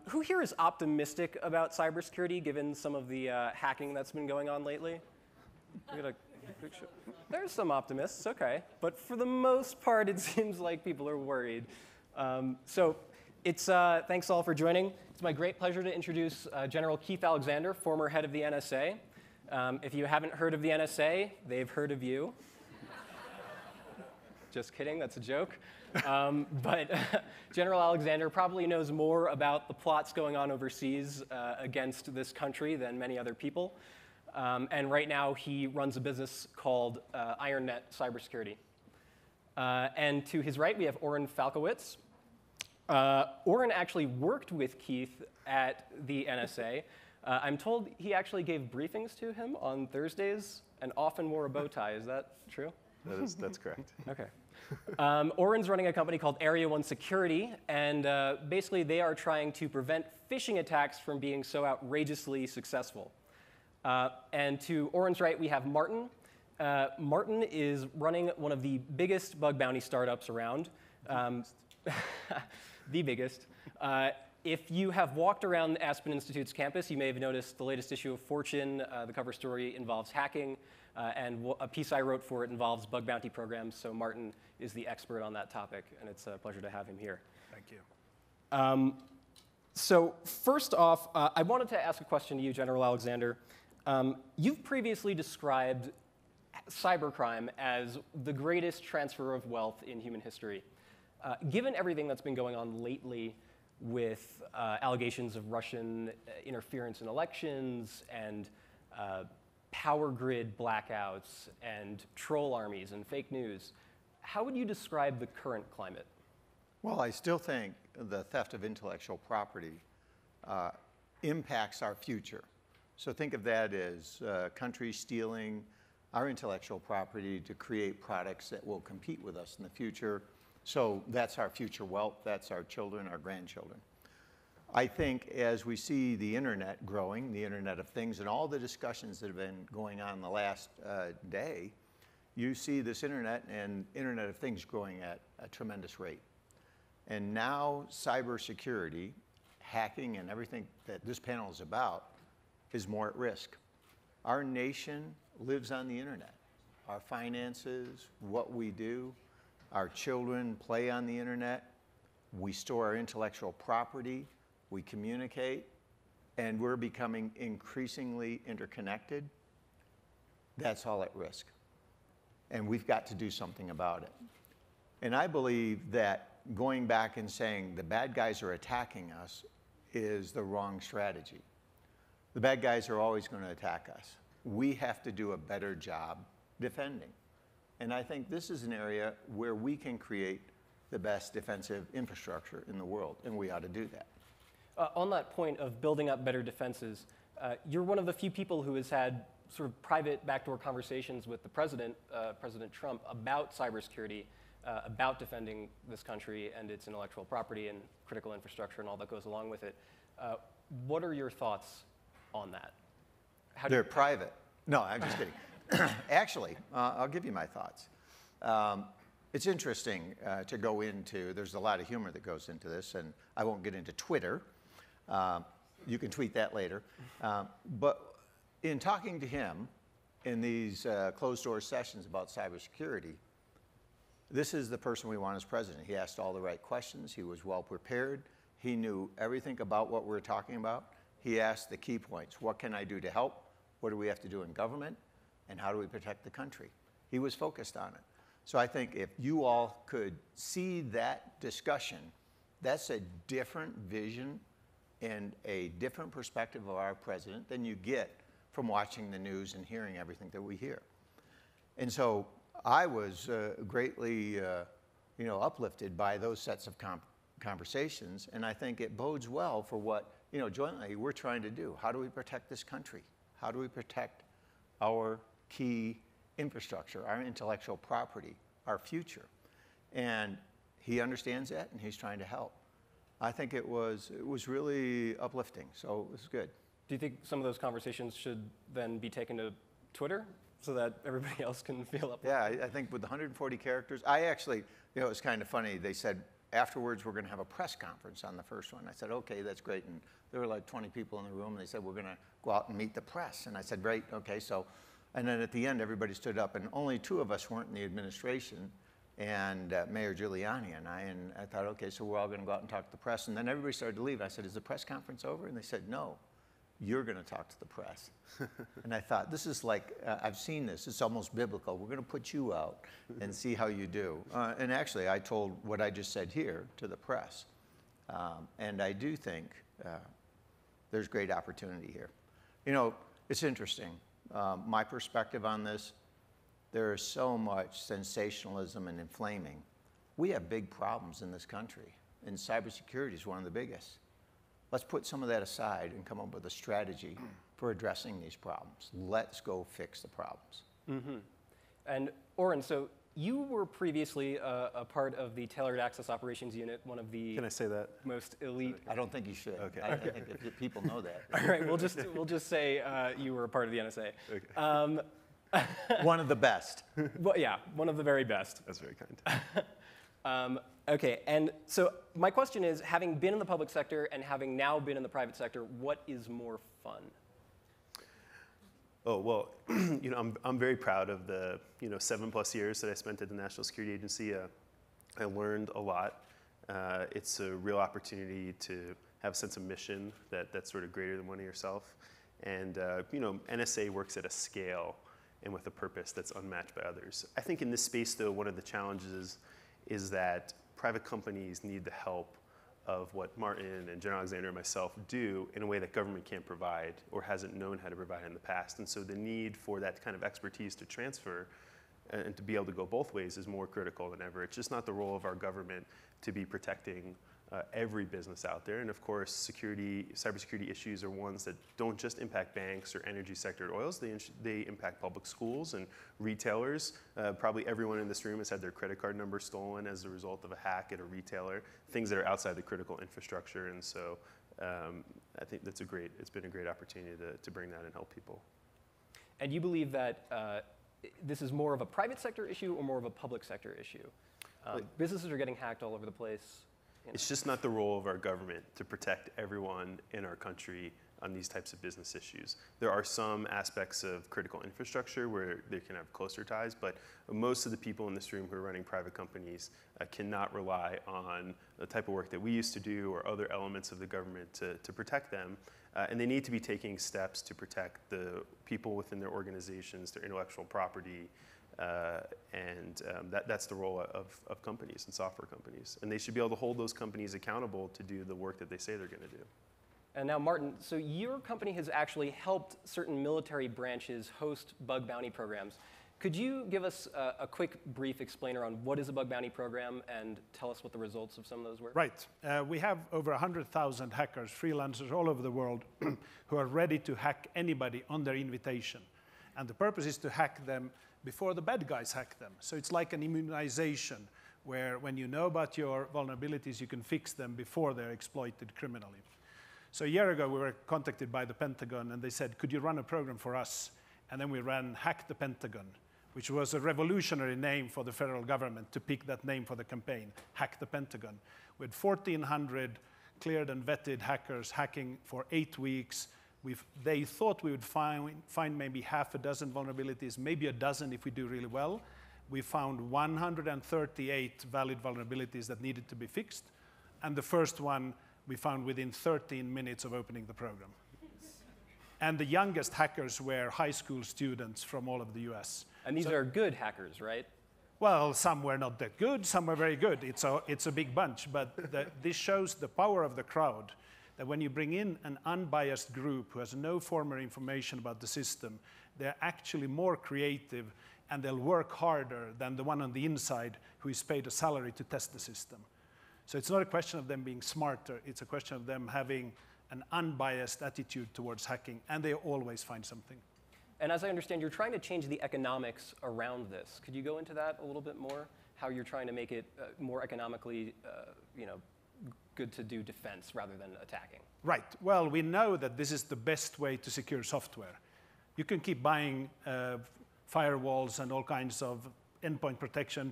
Who here is optimistic about cybersecurity, given some of the hacking that's been going on lately? There's some optimists, OK. But for the most part, it seems like people are worried. Thanks all for joining. It's my great pleasure to introduce General Keith Alexander, former head of the NSA. If you haven't heard of the NSA, they've heard of you. Just kidding, that's a joke. But General Alexander probably knows more about the plots going on overseas against this country than many other people. And right now, he runs a business called IronNet Cybersecurity. And to his right, we have Oren Falkowitz. Oren actually worked with Keith at the NSA. I'm told he actually gave briefings to him on Thursdays and often wore a bow tie. Is that true? That's correct. OK. Oren's running a company called Area 1 Security, and basically they are trying to prevent phishing attacks from being so outrageously successful. And to Oren's right, we have Martin. Martin is running one of the biggest bug bounty startups around, the biggest. If you have walked around Aspen Institute's campus, you may have noticed the latest issue of Fortune. The cover story involves hacking. And a piece I wrote for it involves bug bounty programs. So Martin is the expert on that topic, and it's a pleasure to have him here. Thank you. So first off, I wanted to ask a question to you, General Alexander. You've previously described cybercrime as the greatest transfer of wealth in human history. Given everything that's been going on lately with allegations of Russian interference in elections and power grid blackouts and troll armies and fake news, how would you describe the current climate? Well, I still think the theft of intellectual property impacts our future. So think of that as countries stealing our intellectual property to create products that will compete with us in the future. So that's our future wealth. That's our children, our grandchildren. I think as we see the internet growing, the Internet of Things, and all the discussions that have been going on the last day, you see this internet and Internet of Things growing at a tremendous rate. And now cybersecurity, hacking, and everything that this panel is about is more at risk. Our nation lives on the internet. Our finances, what we do, our children play on the internet. We store our intellectual property. We communicate, and we're becoming increasingly interconnected. That's all at risk. And we've got to do something about it. And I believe that going back and saying the bad guys are attacking us is the wrong strategy. The bad guys are always going to attack us. We have to do a better job defending. And I think this is an area where we can create the best defensive infrastructure in the world, and we ought to do that. On that point of building up better defenses, you're one of the few people who has had sort of private backdoor conversations with the president, President Trump, about cybersecurity, about defending this country and its intellectual property and critical infrastructure and all that goes along with it. What are your thoughts on that? They're private. No, I'm just kidding. Actually, I'll give you my thoughts. It's interesting to go into, there's a lot of humor that goes into this, and I won't get into Twitter. You can tweet that later. But in talking to him in these closed-door sessions about cybersecurity, this is the person we want as president. He asked all the right questions. He was well prepared. He knew everything about what we're talking about. He asked the key points. What can I do to help? What do we have to do in government? And how do we protect the country? He was focused on it. So I think if you all could see that discussion, that's a different vision and a different perspective of our president than you get from watching the news and hearing everything that we hear. And so I was greatly uplifted by those sets of conversations, and I think it bodes well for what jointly we're trying to do. How do we protect this country? How do we protect our key infrastructure, our intellectual property, our future? And he understands that, and he's trying to help. I think it was really uplifting, so it was good. Do you think some of those conversations should then be taken to Twitter so that everybody else can feel uplifted? Yeah, I think with 140 characters, I actually, it was kind of funny. They said, afterwards, we're going to have a press conference on the first one. I said, okay, that's great. And there were like 20 people in the room, and they said, we're going to go out and meet the press. And I said, great, okay. So, and then at the end, everybody stood up, and only 2 of us weren't in the administration, and Mayor Giuliani and I thought, okay, so we're all going to go out and talk to the press. And then everybody started to leave. I said, is the press conference over? And they said, no, you're going to talk to the press. And I thought, this is like, I've seen this. It's almost biblical. We're going to put you out and see how you do. And actually, I told what I just said here to the press. And I do think there's great opportunity here. You know, it's interesting. My perspective on this, there is so much sensationalism and inflaming. We have big problems in this country, and cybersecurity is one of the biggest. Let's put some of that aside and come up with a strategy for addressing these problems. Let's go fix the problems. Mm-hmm. And Oren, so you were previously a part of the Tailored Access Operations Unit, one of the Can I say that? most elite. I don't think you should. Okay. I think if people know that. All right, we'll just say you were a part of the NSA. Okay. One of the best. Well, yeah, one of the very best. That's very kind. Okay, and so my question is, having been in the public sector and having now been in the private sector, what is more fun? Oh, well, you know, I'm very proud of the 7+ years that I spent at the National Security Agency. I learned a lot. It's a real opportunity to have a sense of mission that's sort of greater than one of yourself. And NSA works at a scale and with a purpose that's unmatched by others. I think in this space, though, one of the challenges is that private companies need the help of what Martin and General Alexander and myself do in a way that government can't provide or hasn't known how to provide in the past. And so the need for that kind of expertise to transfer and to be able to go both ways is more critical than ever. It's just not the role of our government to be protecting every business out there. And of course, cybersecurity issues are ones that don't just impact banks or energy sector or oils, they impact public schools and retailers. Probably everyone in this room has had their credit card number stolen as a result of a hack at a retailer, things that are outside the critical infrastructure. And so I think it's been a great opportunity to bring that and help people. And you believe that this is more of a private sector issue or more of a public sector issue? Businesses are getting hacked all over the place. It's just not the role of our government to protect everyone in our country on these types of business issues. There are some aspects of critical infrastructure where they can have closer ties, but most of the people in this room who are running private companies cannot rely on the type of work that we used to do or other elements of the government to protect them. And they need to be taking steps to protect the people within their organizations, their intellectual property, that's the role of companies and software companies. And they should be able to hold those companies accountable to do the work that they say they're going to do. And now, Martin, so your company has actually helped certain military branches host bug bounty programs. Could you give us a quick, brief explainer on what is a bug bounty program and tell us what the results of some of those were? Right. We have over 100,000 hackers, freelancers all over the world who are ready to hack anybody on their invitation. And the purpose is to hack them before the bad guys hack them. So it's like an immunization where when you know about your vulnerabilities, you can fix them before they're exploited criminally. So a year ago, we were contacted by the Pentagon, and they said, could you run a program for us? And then we ran Hack the Pentagon, which was a revolutionary name for the federal government to pick that name for the campaign, Hack the Pentagon. We had 1,400 cleared and vetted hackers hacking for 8 weeks. They thought we would find maybe half a dozen vulnerabilities, maybe a dozen if we do really well. We found 138 valid vulnerabilities that needed to be fixed. And the first one we found within 13 minutes of opening the program. And the youngest hackers were high school students from all of the US. And these are good hackers, right? Well, some were not that good, some were very good. It's a big bunch, but this shows the power of the crowd. That when you bring in an unbiased group who has no former information about the system, they're actually more creative and they'll work harder than the one on the inside who is paid a salary to test the system. So it's not a question of them being smarter, it's a question of them having an unbiased attitude towards hacking, and they always find something. And as I understand, you're trying to change the economics around this. Could you go into that a little bit more? How you're trying to make it more economically, good to do defense rather than attacking? Right. Well, we know that this is the best way to secure software. You can keep buying firewalls and all kinds of endpoint protection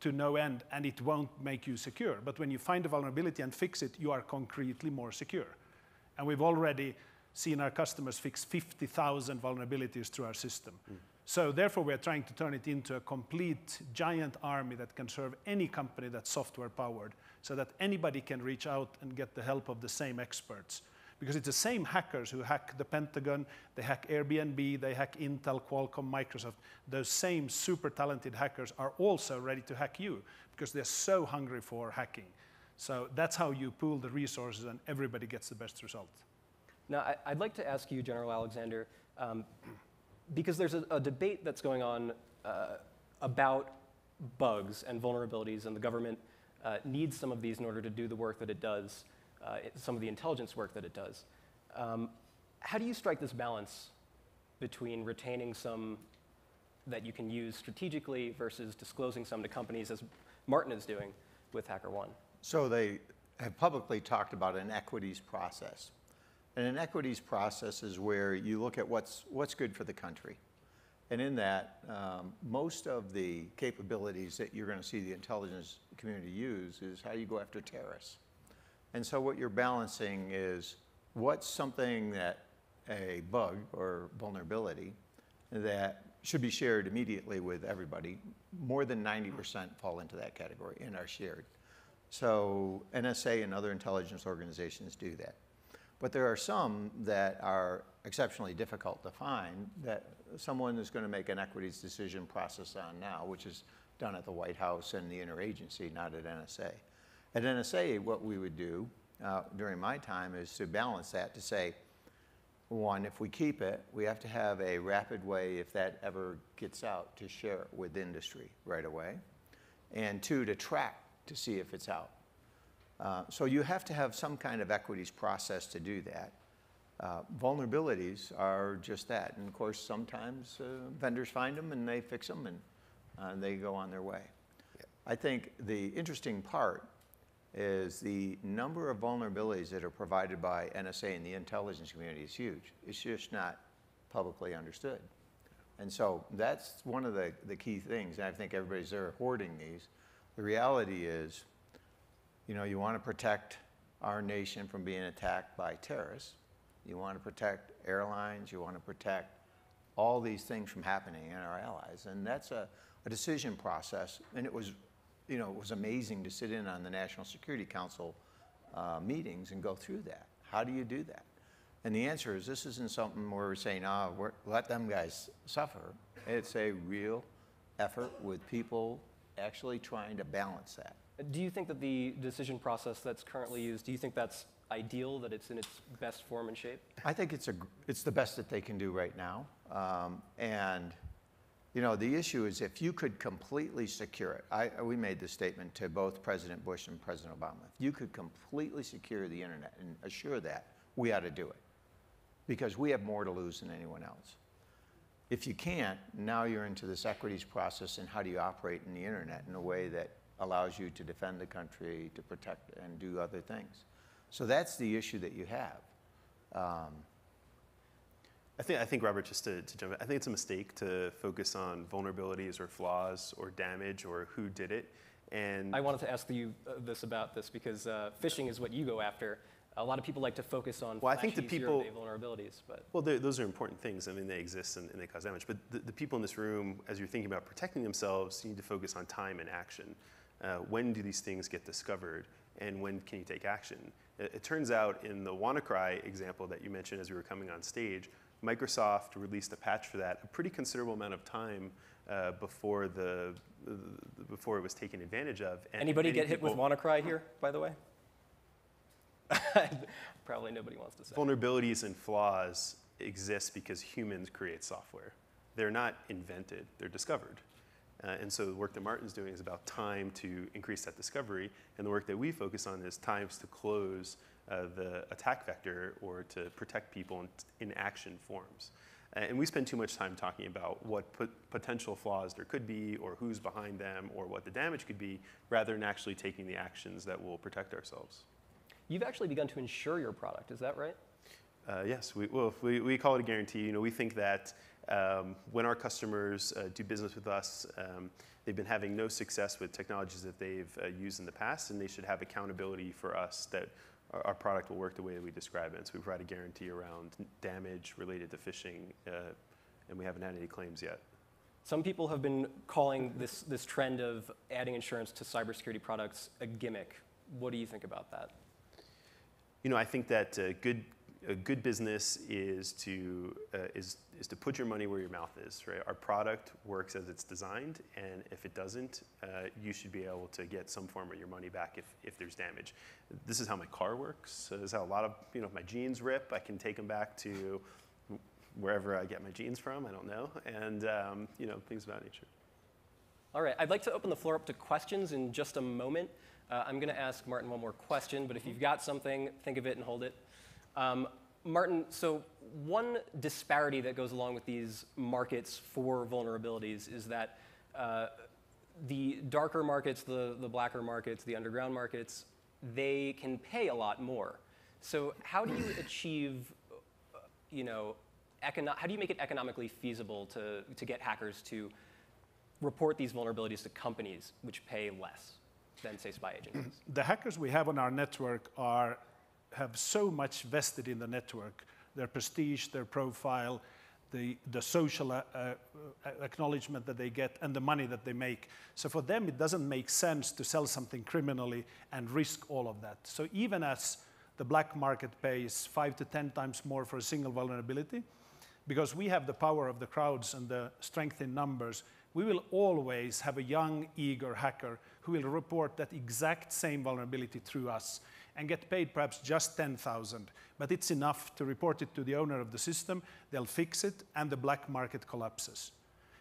to no end, and it won't make you secure. But when you find a vulnerability and fix it, you are concretely more secure. And we've already seen our customers fix 50,000 vulnerabilities through our system. So therefore, we're trying to turn it into a complete giant army that can serve any company that's software powered, so that anybody can reach out and get the help of the same experts. Because it's the same hackers who hack the Pentagon, they hack Airbnb, they hack Intel, Qualcomm, Microsoft. Those same super talented hackers are also ready to hack you because they're so hungry for hacking. So that's how you pool the resources and everybody gets the best result. Now, I'd like to ask you, General Alexander, because there's a debate that's going on about bugs and vulnerabilities, and the government needs some of these in order to do the work that it does, some of the intelligence work that it does. How do you strike this balance between retaining some that you can use strategically versus disclosing some to companies, as Martin is doing with HackerOne? So they have publicly talked about an equities process. And an equities process is where you look at what's good for the country. And in that, most of the capabilities that you're going to see the intelligence community use is how you go after terrorists. And so what you're balancing is what's something that a bug or vulnerability that should be shared immediately with everybody. More than 90% fall into that category and are shared. So NSA and other intelligence organizations do that. But there are some that are exceptionally difficult to find that someone is going to make an equities decision process on now, which is done at the White House and the interagency, not at NSA. At NSA, what we would do during my time is to balance that to say, one, if we keep it, we have to have a rapid way, if that ever gets out, to share it with industry right away. And two, to track to see if it's out. So you have to have some kind of equities process to do that. Vulnerabilities are just that. And of course, sometimes vendors find them and they fix them and they go on their way. Yeah. I think the interesting part is the number of vulnerabilities that are provided by NSA and the intelligence community is huge. It's just not publicly understood. And so that's one of the key things. And I think everybody's there hoarding these. The reality is, you know, you want to protect our nation from being attacked by terrorists. You want to protect airlines. You want to protect all these things from happening in our allies. And that's a decision process. And it was, you know, it was amazing to sit in on the National Security Council meetings and go through that. How do you do that? And the answer is, this isn't something where we're saying, let them guys suffer. It's a real effort with people actually trying to balance that. Do you think that the decision process that's currently used, do you think that's ideal, that it's in its best form and shape? I think it's the best that they can do right now. And you know, the issue is if you could completely secure it. We made this statement to both President Bush and President Obama. If you could completely secure the internet and assure that, we ought to do it. Because we have more to lose than anyone else. If you can't, now you're into this equities process and how do you operate in the internet in a way that allows you to defend the country, to protect and do other things. So that's the issue that you have. I think, Robert, just to jump in, I think it's a mistake to focus on vulnerabilities or flaws or damage or who did it. And I wanted to ask you about this because phishing is what you go after. A lot of people like to focus on flashy zero-day vulnerabilities. But well, those are important things. I mean, they exist and they cause damage. But the people in this room, as you're thinking about protecting themselves, you need to focus on time and action. When do these things get discovered, and when can you take action? It turns out in the WannaCry example that you mentioned as we were coming on stage, Microsoft released a patch for that a pretty considerable amount of time before it was taken advantage of. And anybody get hit with WannaCry here, by the way? Probably nobody wants to say. Vulnerabilities and flaws exist because humans create software. They're not invented, they're discovered. And so the work that Martin's doing is about time to increase that discovery, and the work that we focus on is times to close the attack vector or to protect people in action forms. And we spend too much time talking about what potential flaws there could be or who's behind them or what the damage could be, rather than actually taking the actions that will protect ourselves. You've actually begun to insure your product, is that right? Yes, we call it a guarantee. You know, we think that When our customers do business with us, they've been having no success with technologies that they've used in the past, and they should have accountability for us that our product will work the way that we describe it. So we provide a guarantee around damage related to phishing, and we haven't had any claims yet. Some people have been calling this trend of adding insurance to cybersecurity products a gimmick. What do you think about that? You know, I think that a good business is to put your money where your mouth is, right? Our product works as it's designed, and if it doesn't, you should be able to get some form of your money back if there's damage. This is how my car works. This is how a lot of, you know, if my jeans rip, I can take them back to wherever I get my jeans from, I don't know, and you know, things of that nature. All right, I'd like to open the floor up to questions in just a moment. I'm going to ask Martin one more question, but if you've got something, think of it and hold it. Martin, so one disparity that goes along with these markets for vulnerabilities is that the darker markets, the blacker markets, the underground markets, they can pay a lot more. So how do you achieve, you know, how do you make it economically feasible to get hackers to report these vulnerabilities to companies which pay less than, say, spy agencies? The hackers we have on our network have so much vested in the network, their prestige, their profile, the social acknowledgement that they get, and the money that they make. So for them, it doesn't make sense to sell something criminally and risk all of that. So even as the black market pays 5 to 10 times more for a single vulnerability, because we have the power of the crowds and the strength in numbers, we will always have a young, eager hacker who will report that exact same vulnerability through us and get paid perhaps just $10,000. But it's enough to report it to the owner of the system, they'll fix it, and the black market collapses.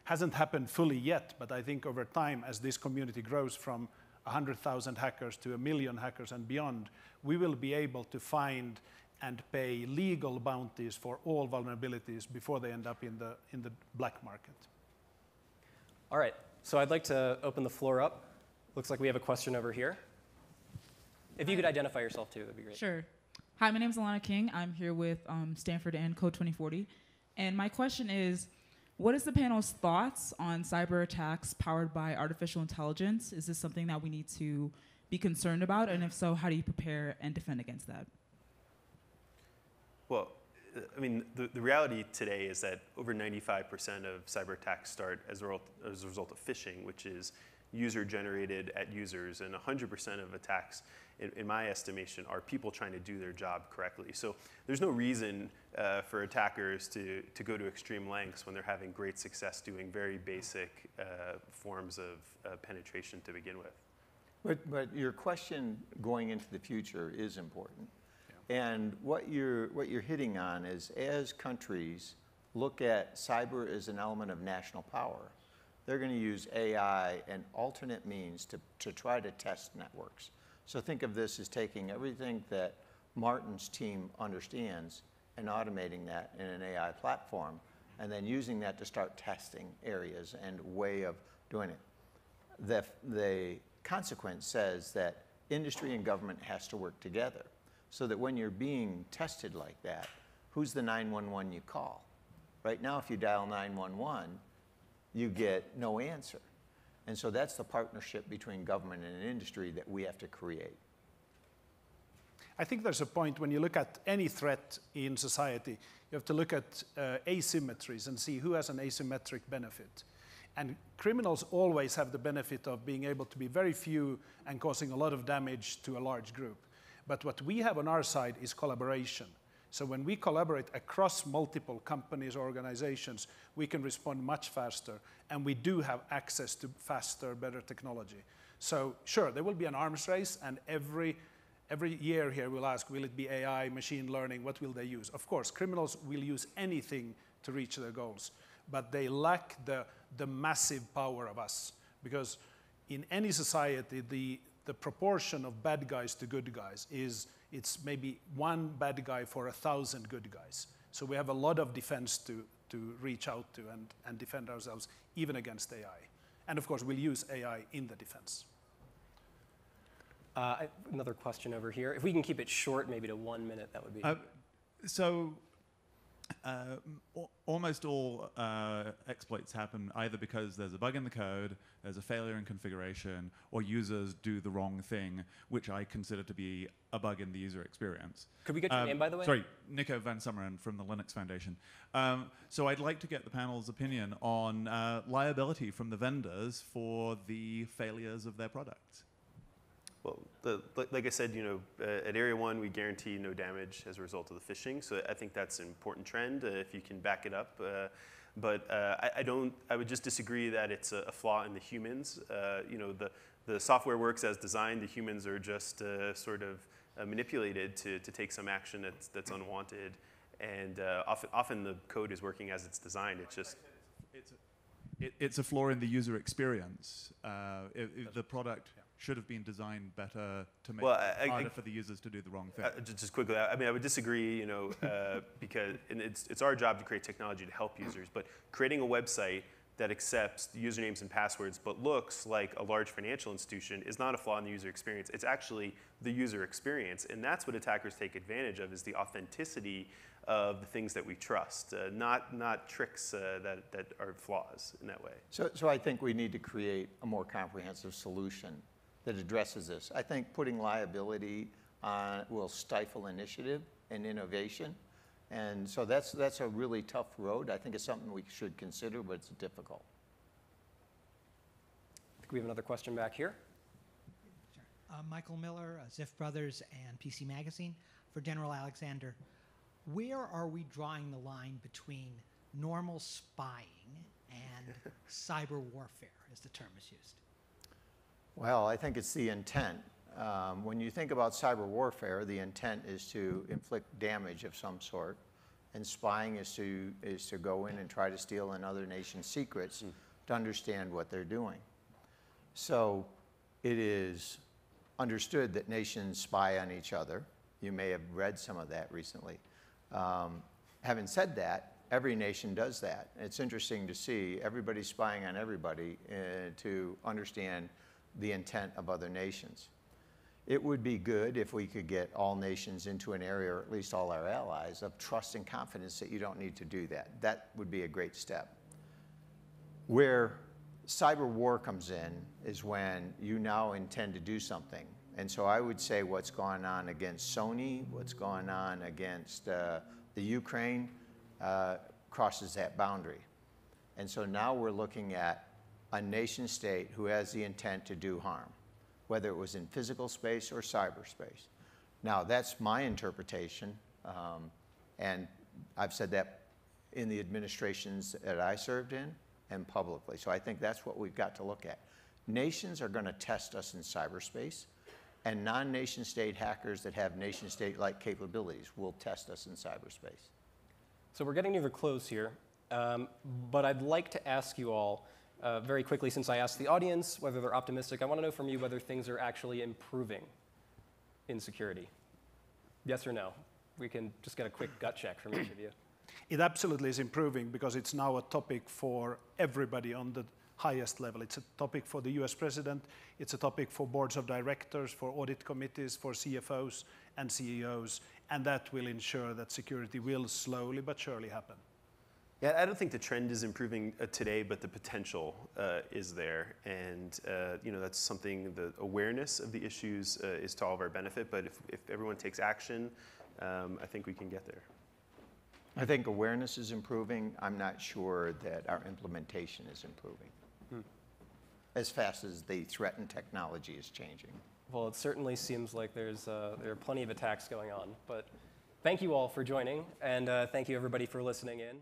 Hasn't happened fully yet, but I think over time, as this community grows from 100,000 hackers to 1 million hackers and beyond, we will be able to find and pay legal bounties for all vulnerabilities before they end up in the black market. All right, so I'd like to open the floor up. Looks like we have a question over here. If you could identify yourself too, that'd be great. Sure. Hi, my name is Alana King. I'm here with Stanford and Code 2040. And my question is, what is the panel's thoughts on cyber attacks powered by artificial intelligence? Is this something that we need to be concerned about? And if so, how do you prepare and defend against that? Well, I mean, the reality today is that over 95% of cyber attacks start as a result of phishing, which is user-generated at users, and 100% of attacks, in my estimation, are people trying to do their job correctly. So there's no reason for attackers to go to extreme lengths when they're having great success doing very basic forms of penetration to begin with. But your question going into the future is important. And what you're hitting on is, as countries look at cyber as an element of national power, they're going to use AI and alternate means to try to test networks. So think of this as taking everything that Martin's team understands and automating that in an AI platform, and then using that to start testing areas and way of doing it. The consequence says that industry and government has to work together, so that when you're being tested like that, who's the 911 you call? Right now, if you dial 911, you get no answer. And so that's the partnership between government and industry that we have to create. I think there's a point when you look at any threat in society, you have to look at asymmetries and see who has an asymmetric benefit. And criminals always have the benefit of being able to be very few and causing a lot of damage to a large group. But what we have on our side is collaboration. So when we collaborate across multiple companies or organizations, we can respond much faster, and we do have access to faster, better technology. So sure, there will be an arms race, and every year here we'll ask, will it be AI, machine learning, what will they use? Of course, criminals will use anything to reach their goals, but they lack the massive power of us, because in any society, the proportion of bad guys to good guys it's maybe one bad guy for 1,000 good guys. So we have a lot of defense to reach out to and defend ourselves, even against AI. And of course, we'll use AI in the defense. Another question over here. If we can keep it short, maybe to 1 minute, that would be. So Almost all exploits happen either because there's a bug in the code, there's a failure in configuration, or users do the wrong thing, which I consider to be a bug in the user experience. Could we get your name, by the way? Sorry, Nico Van Summeren from the Linux Foundation. So I'd like to get the panel's opinion on liability from the vendors for the failures of their products. Well, like I said, at Area 1, we guarantee no damage as a result of the phishing. So I think that's an important trend if you can back it up. But I would just disagree that it's a flaw in the humans. The software works as designed. The humans are just sort of manipulated to take some action that's unwanted. And often the code is working as it's designed. It's just it's a flaw in the user experience. If the product should have been designed better to make it harder for the users to do the wrong thing. Just quickly, I mean, I would disagree, because it's our job to create technology to help users, but creating a website that accepts usernames and passwords but looks like a large financial institution is not a flaw in the user experience. It's actually the user experience, and that's what attackers take advantage of, is the authenticity of the things that we trust, not tricks that are flaws in that way. So I think we need to create a more comprehensive solution that addresses this. I think putting liability on will stifle initiative and innovation. And so that's a really tough road. I think it's something we should consider, but it's difficult. I think we have another question back here. Sure. Michael Miller, Ziff Brothers, and PC Magazine. For General Alexander, where are we drawing the line between normal spying and cyber warfare, as the term is used? Well, I think it's the intent. When you think about cyber warfare, the intent is to inflict damage of some sort, and spying is to go in and try to steal another nation's secrets to understand what they're doing. So it is understood that nations spy on each other. You may have read some of that recently. Having said that, every nation does that. It's interesting to see everybody spying on everybody to understand the intent of other nations. It would be good if we could get all nations into an area, or at least all our allies, of trust and confidence that you don't need to do that. That would be a great step. Where cyber war comes in is when you now intend to do something. And so I would say what's going on against Sony, what's going on against the Ukraine, crosses that boundary. And so now we're looking at a nation state who has the intent to do harm, whether it was in physical space or cyberspace. Now, that's my interpretation, and I've said that in the administrations that I served in and publicly. So I think that's what we've got to look at. Nations are going to test us in cyberspace, and non-nation state hackers that have nation state-like capabilities will test us in cyberspace. So we're getting near the close here, but I'd like to ask you all, very quickly, since I asked the audience whether they're optimistic, I want to know from you whether things are actually improving in security. Yes or no? We can just get a quick gut check from each of you. It absolutely is improving because it's now a topic for everybody on the highest level. It's a topic for the US president. It's a topic for boards of directors, for audit committees, for CFOs and CEOs, and that will ensure that security will slowly but surely happen. Yeah, I don't think the trend is improving today, but the potential is there. And that's something, the awareness of the issues is to all of our benefit. But if everyone takes action, I think we can get there. I think awareness is improving. I'm not sure that our implementation is improving as fast as the threat and technology is changing. Well, it certainly seems like there are plenty of attacks going on. But thank you all for joining, and thank you everybody for listening in.